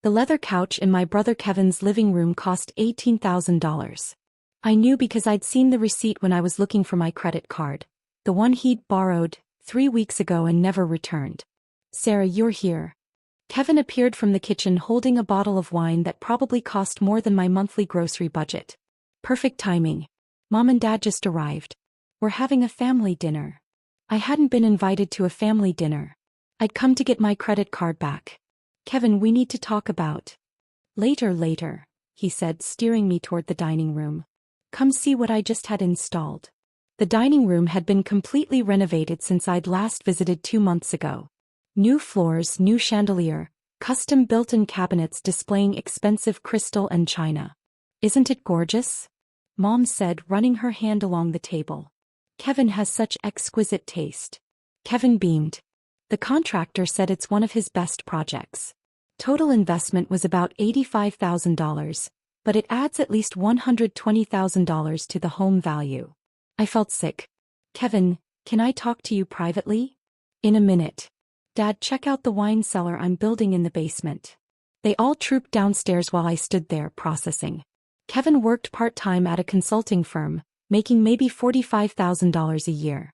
The leather couch in my brother Kevin's living room cost $18,000. I knew because I'd seen the receipt when I was looking for my credit card. The one he'd borrowed 3 weeks ago and never returned. Sarah, you're here. Kevin appeared from the kitchen holding a bottle of wine that probably cost more than my monthly grocery budget. Perfect timing. Mom and Dad just arrived. We're having a family dinner. I hadn't been invited to a family dinner. I'd come to get my credit card back. Kevin, we need to talk about. Later, he said, steering me toward the dining room. Come see what I just had installed. The dining room had been completely renovated since I'd last visited 2 months ago. New floors, new chandelier, custom built-in cabinets displaying expensive crystal and china. Isn't it gorgeous? Mom said, running her hand along the table. Kevin has such exquisite taste. Kevin beamed. The contractor said it's one of his best projects. Total investment was about $85,000, but it adds at least $120,000 to the home value. I felt sick. Kevin, can I talk to you privately? In a minute. Dad, check out the wine cellar I'm building in the basement. They all trooped downstairs while I stood there processing. Kevin worked part-time at a consulting firm, making maybe $45,000 a year.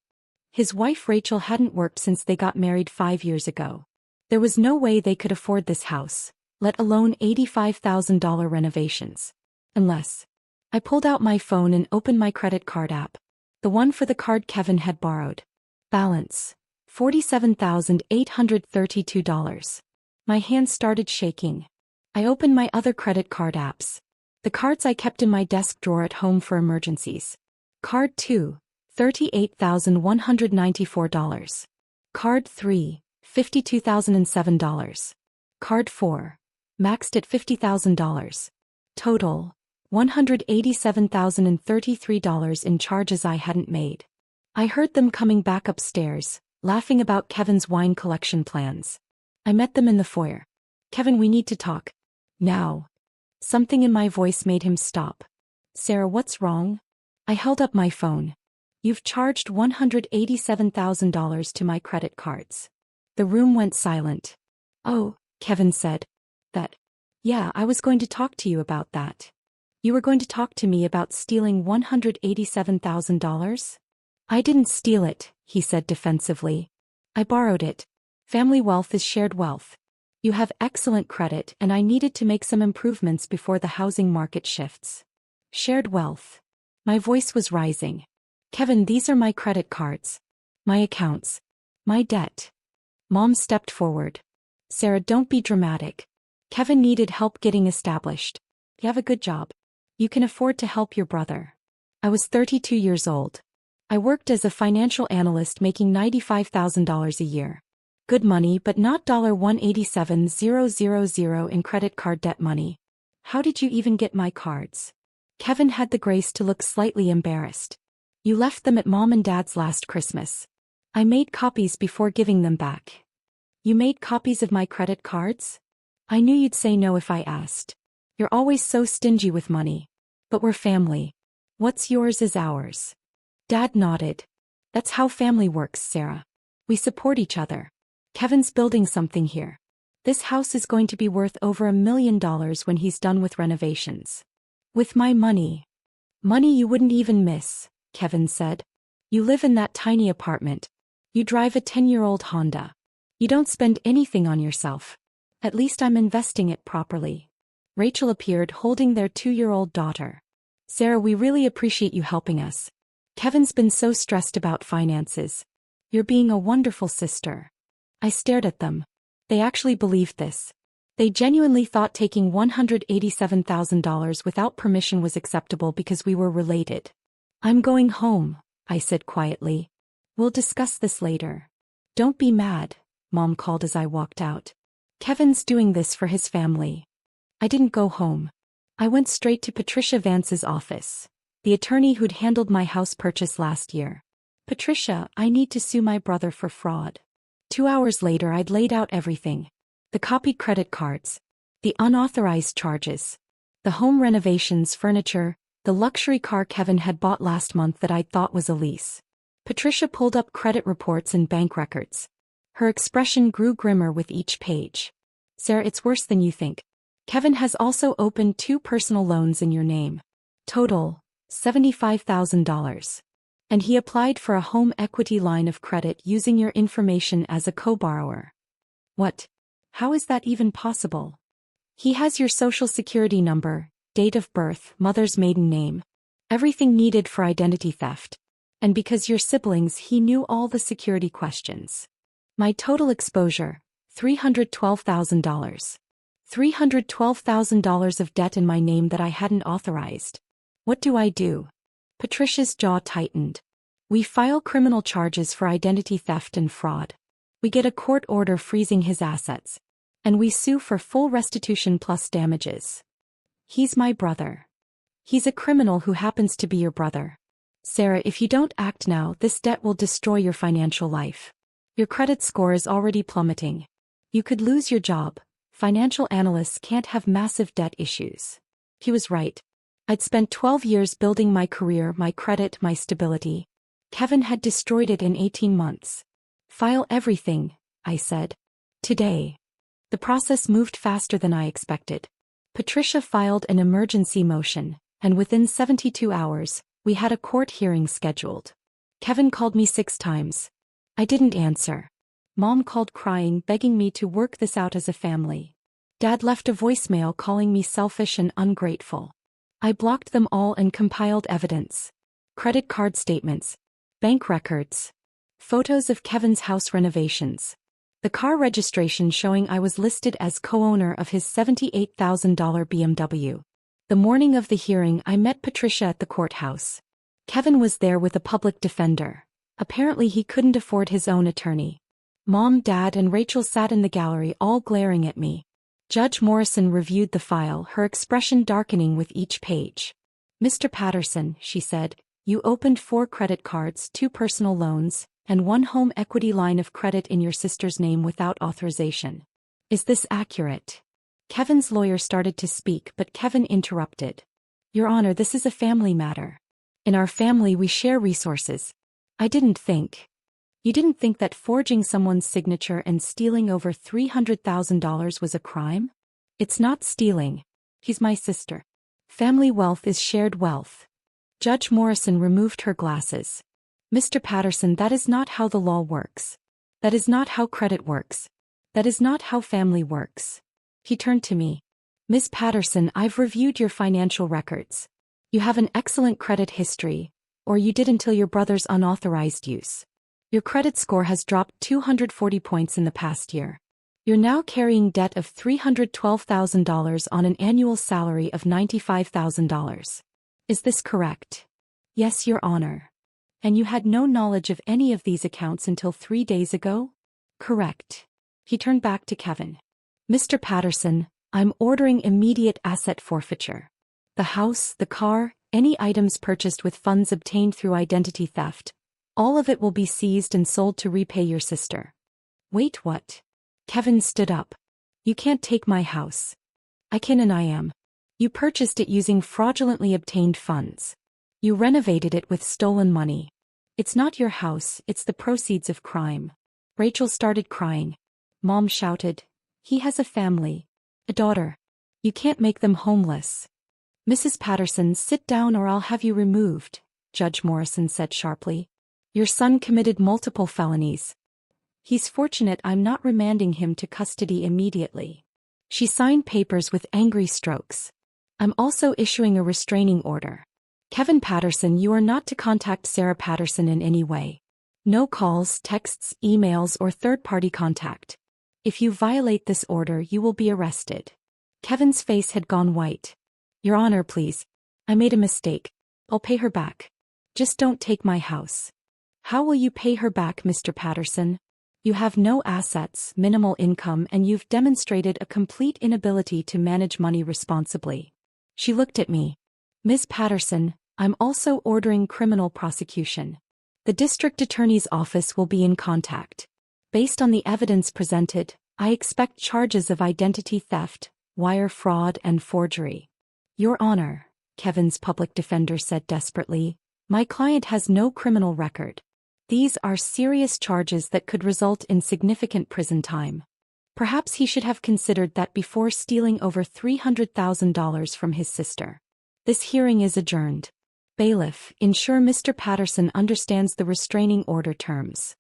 His wife Rachel hadn't worked since they got married 5 years ago. There was no way they could afford this house, let alone $85,000 renovations. Unless. I pulled out my phone and opened my credit card app. The one for the card Kevin had borrowed. Balance. $47,832. My hands started shaking. I opened my other credit card apps. The cards I kept in my desk drawer at home for emergencies. Card 2, $38,194. Card 3, $52,007. Card 4, maxed at $50,000. Total, $187,033 in charges I hadn't made. I heard them coming back upstairs, laughing about Kevin's wine collection plans. I met them in the foyer. Kevin, we need to talk. Now. Something in my voice made him stop. Sarah, what's wrong? I held up my phone. You've charged $187,000 to my credit cards. The room went silent. Oh, Kevin said. Yeah, I was going to talk to you about that. You were going to talk to me about stealing $187,000? I didn't steal it, he said defensively. I borrowed it. Family wealth is shared wealth. You have excellent credit and I needed to make some improvements before the housing market shifts. Shared wealth. My voice was rising. Kevin, these are my credit cards. My accounts. My debt. Mom stepped forward. Sarah, don't be dramatic. Kevin needed help getting established. You have a good job. You can afford to help your brother. I was 32 years old. I worked as a financial analyst making $95,000 a year. Good money but not $187,000 in credit card debt money. How did you even get my cards? Kevin had the grace to look slightly embarrassed. You left them at Mom and Dad's last Christmas. I made copies before giving them back. You made copies of my credit cards? I knew you'd say no if I asked. You're always so stingy with money. But we're family. What's yours is ours. Dad nodded. That's how family works, Sarah. We support each other. Kevin's building something here. This house is going to be worth over $1 million when he's done with renovations. With my money. Money you wouldn't even miss, Kevin said. You live in that tiny apartment. You drive a 10-year-old Honda. You don't spend anything on yourself. At least I'm investing it properly. Rachel appeared holding their 2-year-old daughter. Sarah, we really appreciate you helping us. Kevin's been so stressed about finances. You're being a wonderful sister. I stared at them. They actually believed this. They genuinely thought taking $187,000 without permission was acceptable because we were related. I'm going home, I said quietly. We'll discuss this later. Don't be mad, Mom called as I walked out. Kevin's doing this for his family. I didn't go home. I went straight to Patricia Vance's office, the attorney who'd handled my house purchase last year. Patricia, I need to sue my brother for fraud. 2 hours later I'd laid out everything. The copied credit cards. The unauthorized charges. The home renovations, furniture, the luxury car Kevin had bought last month that I thought was a lease. Patricia pulled up credit reports and bank records. Her expression grew grimmer with each page. Sarah, it's worse than you think. Kevin has also opened 2 personal loans in your name. Total, $75,000. And he applied for a home equity line of credit using your information as a co-borrower. What? How is that even possible? He has your social security number, date of birth, mother's maiden name. Everything needed for identity theft. And because you're siblings, he knew all the security questions. My total exposure, $312,000. $312,000 of debt in my name that I hadn't authorized. What do I do? Patricia's jaw tightened. We file criminal charges for identity theft and fraud. We get a court order freezing his assets. And we sue for full restitution plus damages. He's my brother. He's a criminal who happens to be your brother. Sarah, if you don't act now, this debt will destroy your financial life. Your credit score is already plummeting. You could lose your job. Financial analysts can't have massive debt issues. He was right. I'd spent 12 years building my career, my credit, my stability. Kevin had destroyed it in 18 months. File everything, I said. Today. The process moved faster than I expected. Patricia filed an emergency motion, and within 72 hours, we had a court hearing scheduled. Kevin called me 6 times. I didn't answer. Mom called crying, begging me to work this out as a family. Dad left a voicemail calling me selfish and ungrateful. I blocked them all and compiled evidence. Credit card statements, bank records, photos of Kevin's house renovations. The car registration showing I was listed as co-owner of his $78,000 BMW. The morning of the hearing, I met Patricia at the courthouse. Kevin was there with a public defender. Apparently he couldn't afford his own attorney. Mom, Dad, and Rachel sat in the gallery, all glaring at me. Judge Morrison reviewed the file, her expression darkening with each page. Mr. Patterson, she said, you opened 4 credit cards, 2 personal loans, and 1 home equity line of credit in your sister's name without authorization. Is this accurate? Kevin's lawyer started to speak, but Kevin interrupted. Your Honor, this is a family matter. In our family we share resources. I didn't think. You didn't think that forging someone's signature and stealing over $300,000 was a crime? It's not stealing. He's my sister. Family wealth is shared wealth. Judge Morrison removed her glasses. Mr. Patterson, that is not how the law works. That is not how credit works. That is not how family works. He turned to me. Ms. Patterson, I've reviewed your financial records. You have an excellent credit history, or you did until your brother's unauthorized use. Your credit score has dropped 240 points in the past year. You're now carrying debt of $312,000 on an annual salary of $95,000. Is this correct? Yes, Your Honor. And you had no knowledge of any of these accounts until 3 days ago? Correct. He turned back to Kevin. Mr. Patterson, I'm ordering immediate asset forfeiture. The house, the car, any items purchased with funds obtained through identity theft, all of it will be seized and sold to repay your sister. Wait, what? Kevin stood up. You can't take my house. I can and I am. You purchased it using fraudulently obtained funds. You renovated it with stolen money. It's not your house, it's the proceeds of crime. Rachel started crying. Mom shouted, he has a family. A daughter. You can't make them homeless. Mrs. Patterson, sit down or I'll have you removed, Judge Morrison said sharply. Your son committed multiple felonies. He's fortunate I'm not remanding him to custody immediately. She signed papers with angry strokes. I'm also issuing a restraining order. Kevin Patterson, you are not to contact Sarah Patterson in any way. No calls, texts, emails, or third-party contact. If you violate this order, you will be arrested. Kevin's face had gone white. Your Honor, please. I made a mistake. I'll pay her back. Just don't take my house. How will you pay her back, Mr. Patterson? You have no assets, minimal income, and you've demonstrated a complete inability to manage money responsibly. She looked at me. Ms. Patterson, I'm also ordering criminal prosecution. The district attorney's office will be in contact. Based on the evidence presented, I expect charges of identity theft, wire fraud, and forgery. Your Honor, Kevin's public defender said desperately, my client has no criminal record. These are serious charges that could result in significant prison time. Perhaps he should have considered that before stealing over $300,000 from his sister. This hearing is adjourned. Bailiff, ensure Mr. Patterson understands the restraining order terms.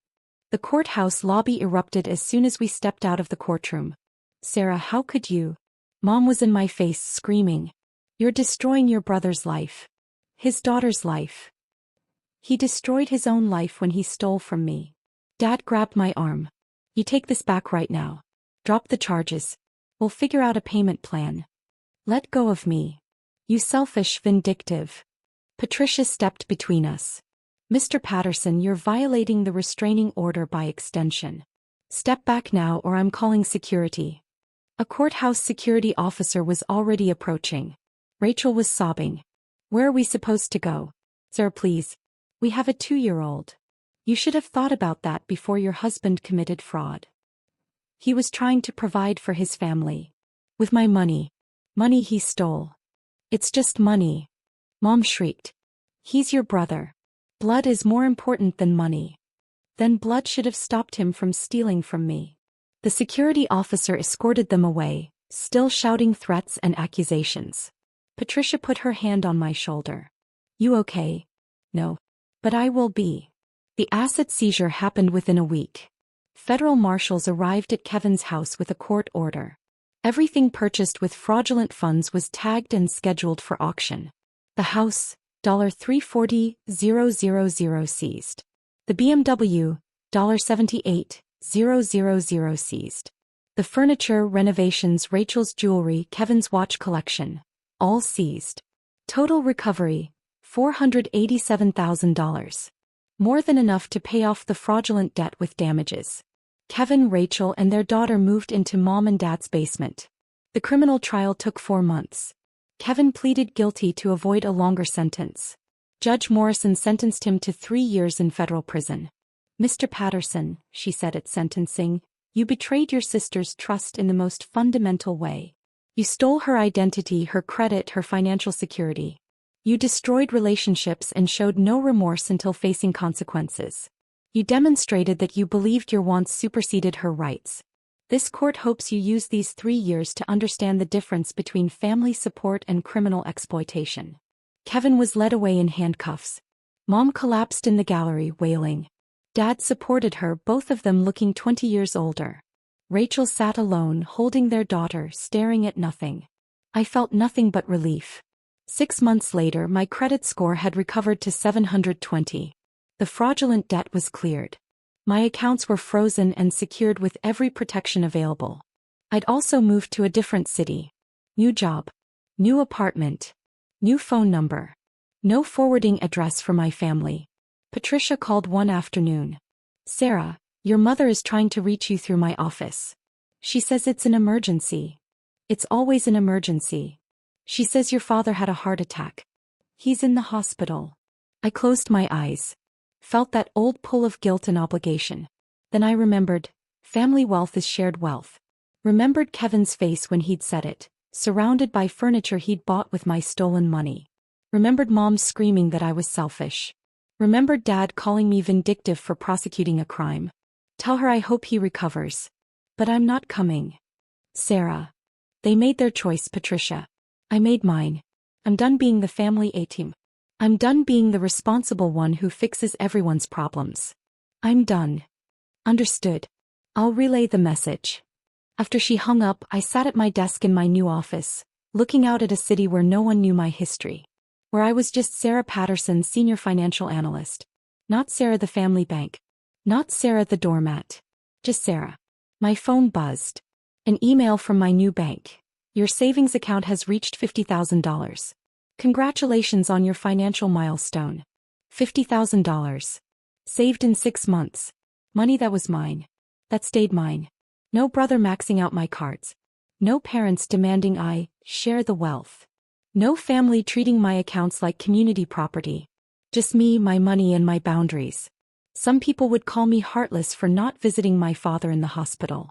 The courthouse lobby erupted as soon as we stepped out of the courtroom. Sarah, how could you? Mom was in my face screaming. You're destroying your brother's life. His daughter's life. He destroyed his own life when he stole from me. Dad grabbed my arm. You take this back right now. Drop the charges. We'll figure out a payment plan. Let go of me. You selfish, vindictive. Patricia stepped between us. Mr. Patterson, you're violating the restraining order by extension. Step back now or I'm calling security. A courthouse security officer was already approaching. Rachel was sobbing. Where are we supposed to go? Sir, please. We have a 2-year-old. You should have thought about that before your husband committed fraud. He was trying to provide for his family. With my money. Money he stole. It's just money. Mom shrieked. He's your brother. Blood is more important than money. Then blood should have stopped him from stealing from me. The security officer escorted them away, still shouting threats and accusations. Patricia put her hand on my shoulder. You okay? No. But I will be. The asset seizure happened within a week. Federal marshals arrived at Kevin's house with a court order. Everything purchased with fraudulent funds was tagged and scheduled for auction. The house, $340,000 seized. The BMW, $78,000 seized. The furniture, renovations, Rachel's jewelry, Kevin's watch collection, all seized. Total recovery, $487,000. More than enough to pay off the fraudulent debt with damages. Kevin, Rachel, and their daughter moved into Mom and Dad's basement. The criminal trial took 4 months. Kevin pleaded guilty to avoid a longer sentence. Judge Morrison sentenced him to 3 years in federal prison. Mr. Patterson, she said at sentencing, you betrayed your sister's trust in the most fundamental way. You stole her identity, her credit, her financial security. You destroyed relationships and showed no remorse until facing consequences. You demonstrated that you believed your wants superseded her rights. This court hopes you use these 3 years to understand the difference between family support and criminal exploitation. Kevin was led away in handcuffs. Mom collapsed in the gallery, wailing. Dad supported her, both of them looking 20 years older. Rachel sat alone, holding their daughter, staring at nothing. I felt nothing but relief. 6 months later, my credit score had recovered to 720. The fraudulent debt was cleared. My accounts were frozen and secured with every protection available. I'd also moved to a different city. New job. New apartment. New phone number. No forwarding address for my family. Patricia called one afternoon. Sarah, your mother is trying to reach you through my office. She says it's an emergency. It's always an emergency. She says your father had a heart attack. He's in the hospital. I closed my eyes. Felt that old pull of guilt and obligation. Then I remembered, family wealth is shared wealth. Remembered Kevin's face when he'd said it, surrounded by furniture he'd bought with my stolen money. Remembered Mom screaming that I was selfish. Remembered Dad calling me vindictive for prosecuting a crime. Tell her I hope he recovers. But I'm not coming. Sarah. They made their choice, Patricia. I made mine. I'm done being the family A-team. I'm done being the responsible one who fixes everyone's problems. I'm done. Understood. I'll relay the message. After she hung up, I sat at my desk in my new office, looking out at a city where no one knew my history. Where I was just Sarah Patterson, senior financial analyst. Not Sarah the family bank. Not Sarah the doormat. Just Sarah. My phone buzzed. An email from my new bank. Your savings account has reached $50,000. Congratulations on your financial milestone. $50,000. Saved in 6 months. Money that was mine. That stayed mine. No brother maxing out my cards. No parents demanding I share the wealth. No family treating my accounts like community property. Just me, my money, and my boundaries. Some people would call me heartless for not visiting my father in the hospital.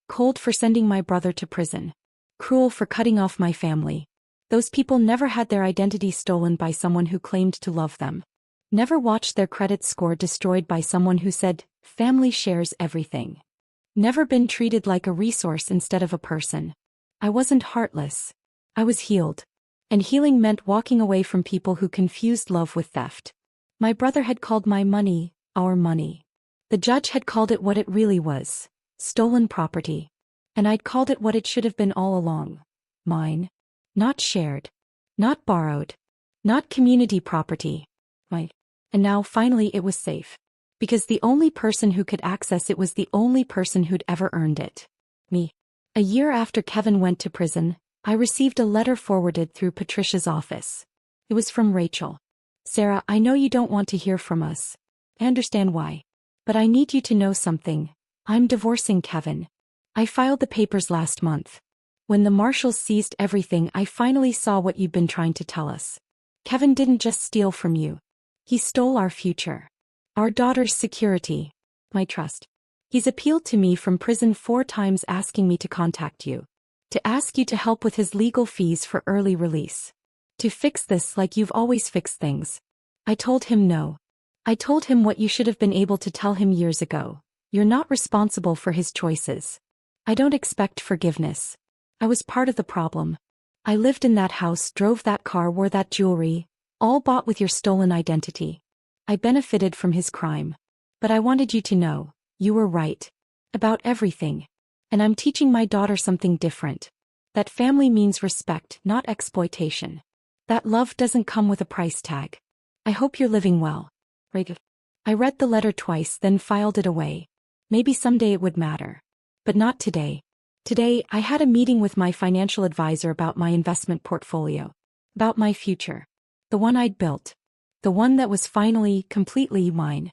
Cold for sending my brother to prison. Cruel for cutting off my family. Those people never had their identity stolen by someone who claimed to love them. Never watched their credit score destroyed by someone who said, family shares everything. Never been treated like a resource instead of a person. I wasn't heartless. I was healed. And healing meant walking away from people who confused love with theft. My brother had called my money, our money. The judge had called it what it really was, stolen property. And I'd called it what it should have been all along. Mine. Not shared. Not borrowed. Not community property. Mine. And now finally it was safe. Because the only person who could access it was the only person who'd ever earned it. Me. A year after Kevin went to prison, I received a letter forwarded through Patricia's office. It was from Rachel. Sarah, I know you don't want to hear from us. I understand why. But I need you to know something. I'm divorcing Kevin. I filed the papers last month. When the marshals seized everything, I finally saw what you've been trying to tell us. Kevin didn't just steal from you. He stole our future. Our daughter's security. My trust. He's appealed to me from prison 4 times asking me to contact you. To ask you to help with his legal fees for early release. To fix this like you've always fixed things. I told him no. I told him what you should have been able to tell him years ago. You're not responsible for his choices. I don't expect forgiveness. I was part of the problem. I lived in that house, drove that car, wore that jewelry, all bought with your stolen identity. I benefited from his crime. But I wanted you to know, you were right. About everything. And I'm teaching my daughter something different. That family means respect, not exploitation. That love doesn't come with a price tag. I hope you're living well. Right? I read the letter twice, then filed it away. Maybe someday it would matter. But not today. Today, I had a meeting with my financial advisor about my investment portfolio. About my future. The one I'd built. The one that was finally, completely mine.